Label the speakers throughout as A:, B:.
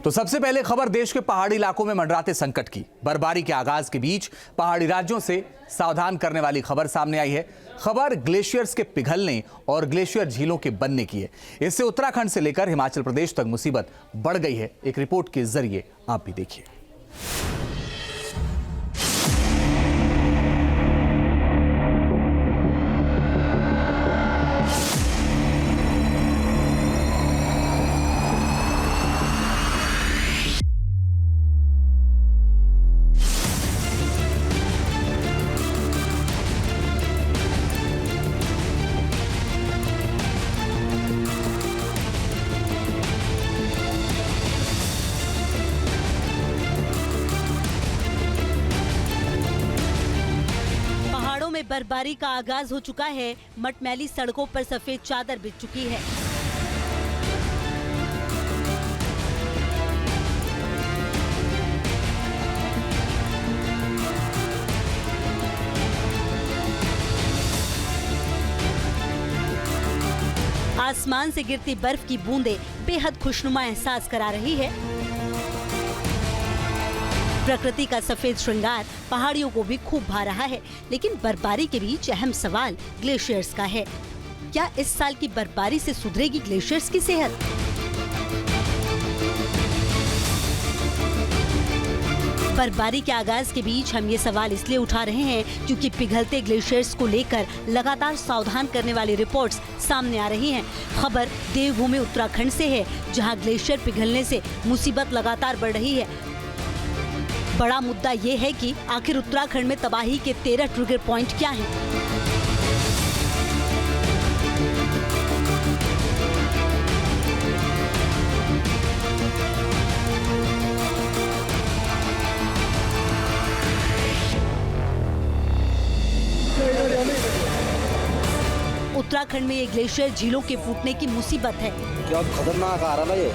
A: तो सबसे पहले खबर देश के पहाड़ी इलाकों में मंडराते संकट की। बर्फबारी के आगाज के बीच पहाड़ी राज्यों से सावधान करने वाली खबर सामने आई है। खबर ग्लेशियर्स के पिघलने और ग्लेशियर झीलों के बनने की है। इससे उत्तराखंड से लेकर हिमाचल प्रदेश तक मुसीबत बढ़ गई है। एक रिपोर्ट के जरिए आप भी देखिए।
B: बर्फबारी का आगाज हो चुका है। मटमैली सड़कों पर सफेद चादर बिछ चुकी है। आसमान से गिरती बर्फ की बूंदें बेहद खुशनुमा एहसास करा रही है। प्रकृति का सफेद श्रृंगार पहाड़ियों को भी खूब भा रहा है, लेकिन बर्फबारी के बीच अहम सवाल ग्लेशियर्स का है। क्या इस साल की बर्फबारी से सुधरेगी ग्लेशियर्स की सेहत? बर्फबारी के आगाज के बीच हम ये सवाल इसलिए उठा रहे हैं क्योंकि पिघलते ग्लेशियर्स को लेकर लगातार सावधान करने वाली रिपोर्ट्स सामने आ रही हैं। खबर देवभूमि उत्तराखंड से है, जहां ग्लेशियर पिघलने से मुसीबत लगातार बढ़ रही है। बड़ा मुद्दा ये है कि आखिर उत्तराखंड में तबाही के 13 ट्रिगर पॉइंट क्या हैं? उत्तराखंड में ये ग्लेशियर झीलों के फूटने की मुसीबत है।
C: क्या खतरनाक आ रहा है ये।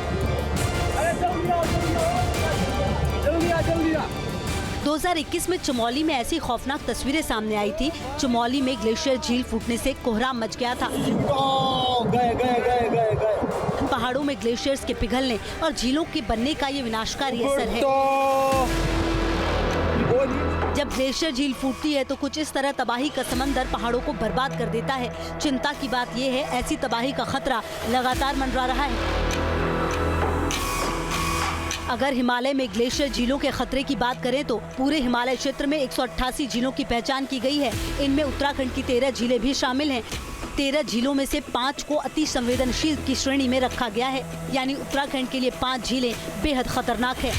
B: 2021 में चमोली में ऐसी खौफनाक तस्वीरें सामने आई थी। चमोली में ग्लेशियर झील फूटने से कोहराम मच गया था।
C: गए।
B: पहाड़ों में ग्लेशियर्स के पिघलने और झीलों के बनने का ये विनाशकारी असर है। जब ग्लेशियर झील फूटती है तो कुछ इस तरह तबाही का समंदर पहाड़ों को बर्बाद कर देता है। चिंता की बात यह है, ऐसी तबाही का खतरा लगातार मंडरा रहा है। अगर हिमालय में ग्लेशियर झीलों के खतरे की बात करें तो पूरे हिमालय क्षेत्र में 188 झीलों की पहचान की गई है। इनमें उत्तराखंड की 13 झीलें भी शामिल हैं। 13 झीलों में से 5 को अति संवेदनशील की श्रेणी में रखा गया है, यानी उत्तराखंड के लिए 5 झीलें बेहद खतरनाक है।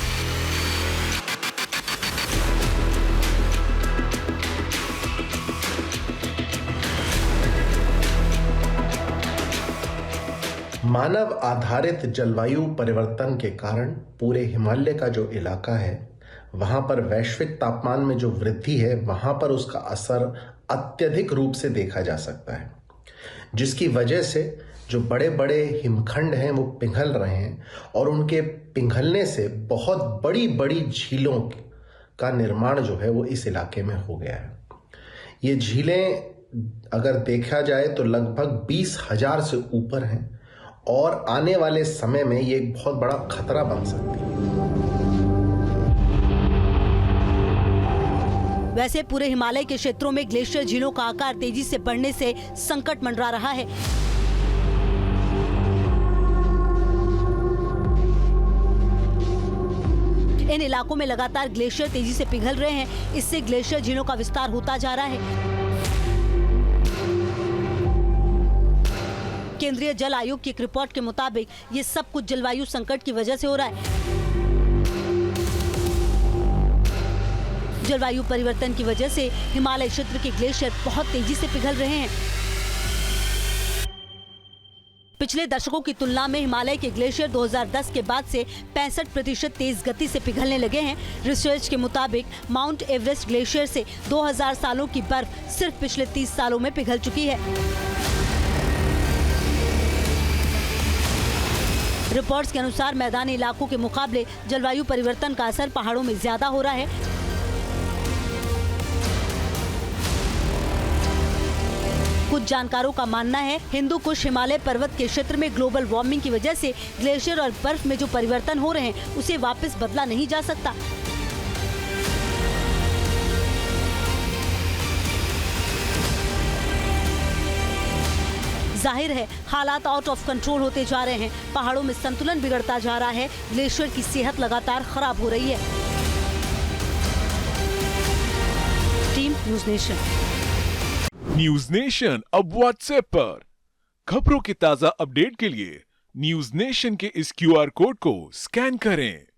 D: मानव आधारित जलवायु परिवर्तन के कारण पूरे हिमालय का जो इलाका है, वहां पर वैश्विक तापमान में जो वृद्धि है, वहां पर उसका असर अत्यधिक रूप से देखा जा सकता है, जिसकी वजह से जो बड़े बड़े हिमखंड हैं वो पिघल रहे हैं और उनके पिघलने से बहुत बड़ी बड़ी झीलों का निर्माण जो है वो इस इलाके में हो गया है। ये झीलें अगर देखा जाए तो लगभग 20,000 से ऊपर हैं और आने वाले समय में ये एक बहुत बड़ा खतरा बन सकती है।
B: वैसे पूरे हिमालय के क्षेत्रों में ग्लेशियर झीलों का आकार तेजी से बढ़ने से संकट मंडरा रहा है। इन इलाकों में लगातार ग्लेशियर तेजी से पिघल रहे हैं। इससे ग्लेशियर झीलों का विस्तार होता जा रहा है। केंद्रीय जल आयोग की एक रिपोर्ट के मुताबिक ये सब कुछ जलवायु संकट की वजह से हो रहा है। जलवायु परिवर्तन की वजह से हिमालय क्षेत्र के ग्लेशियर बहुत तेजी से पिघल रहे हैं। पिछले दशकों की तुलना में हिमालय के ग्लेशियर 2010 के बाद से 65% तेज गति से पिघलने लगे हैं। रिसर्च के मुताबिक माउंट एवरेस्ट ग्लेशियर से 2000 सालों की बर्फ सिर्फ पिछले 30 सालों में पिघल चुकी है। रिपोर्ट्स के अनुसार मैदानी इलाकों के मुकाबले जलवायु परिवर्तन का असर पहाड़ों में ज्यादा हो रहा है। कुछ जानकारों का मानना है हिंदू कुश हिमालय पर्वत के क्षेत्र में ग्लोबल वार्मिंग की वजह से ग्लेशियर और बर्फ में जो परिवर्तन हो रहे हैं उसे वापस बदला नहीं जा सकता। जाहिर है हालात आउट ऑफ कंट्रोल होते जा रहे हैं, पहाड़ों में संतुलन बिगड़ता जा रहा है, ग्लेशियर की सेहत लगातार खराब हो रही है। Team news nation.
E: News nation अब व्हाट्सएप पर खबरों के ताजा अपडेट के लिए न्यूज़ नेशन के इस QR कोड को स्कैन करें।